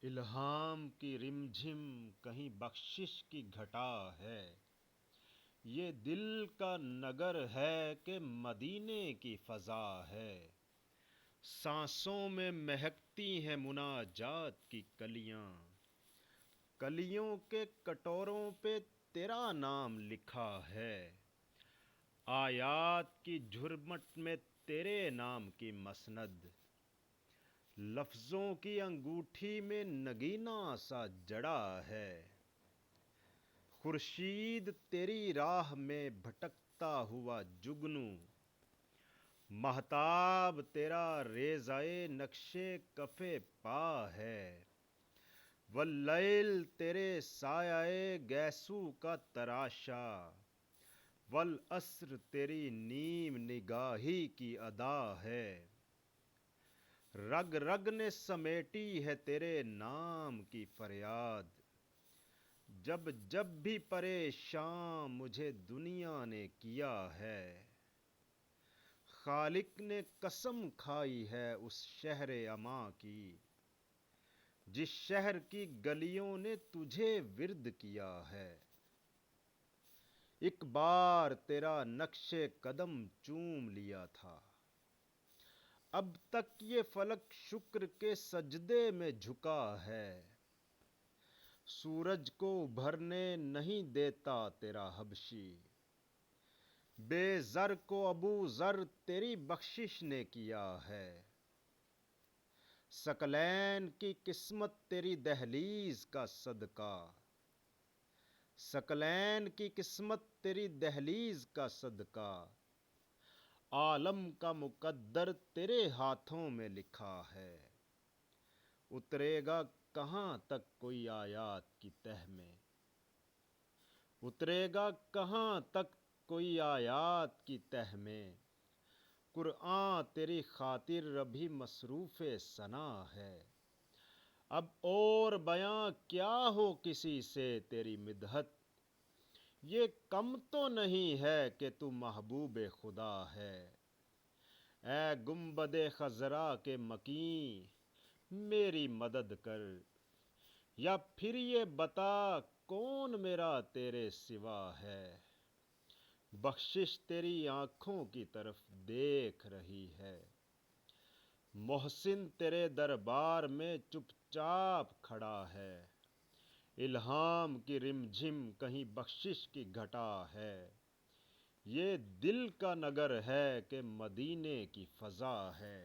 الہام کی رمجھم کہیں بخشش کی گھٹا ہے، یہ دل کا نگر ہے کہ مدینے کی فضا ہے۔ سانسوں میں مہکتی ہیں مناجات کی کلیاں، کلیوں کے کٹوروں پہ تیرا نام لکھا ہے۔ آیات کی جھرمٹ میں تیرے نام کی مسند، لفظوں کی انگوٹھی میں نگینہ سا جڑا ہے۔ خورشید تیری راہ میں بھٹکتا ہوا جگنو، مہتاب تیرا ریزۂ نقشے کف پا ہے۔ واللیل تیرے سایۂ گیسو کا تراشا، والعصر تیری نیم نگاہی کی ادا ہے۔ رگ رگ نے سمیٹی ہے تیرے نام کی فریاد، جب جب بھی پریشاں مجھے دنیا نے کیا ہے۔ خالق نے قسم کھائی ہے اس شہر اما کی، جس شہر کی گلیوں نے تجھے ورد کیا ہے۔ ایک بار تیرا نقش قدم چوم لیا تھا، اب تک یہ فلک شکر کے سجدے میں جھکا ہے۔ سورج کو ابھرنے نہیں دیتا تیرا حبشی، بے زر کو ابو ذر تیری بخشش نے کیا ہے۔ ثقلین کی قسمت تیری دہلیز کا صدقہ، ثقلین کی قسمت تیری دہلیز کا صدقہ۔ عالم کا مقدر تیرے ہاتھوں میں لکھا ہے، اترے گا کہاں تک کوئی آیات کی تہ میں، اترے گا کہاں تک کوئی آیات کی تہ میں۔ قرآن تیری خاطر ابھی مصروف ثنا ہے، اب اور بیاں کیا ہو کسی سے تیری مدحت۔ یہ کم تو نہیں ہے کہ تو محبوب خدا ہے، اے گنبد خضرا کے مکیں میری مدد کر، یا پھر یہ بتا کون میرا تیرے سوا ہے۔ بخشش تیری آنکھوں کی طرف دیکھ رہی ہے، محسن تیرے دربار میں چپ چاپ کھڑا ہے۔ الہام کی رمجھم کہیں بخشش کی گھٹا ہے، یہ دل کا نگر ہے کہ مدینے کی فضا ہے۔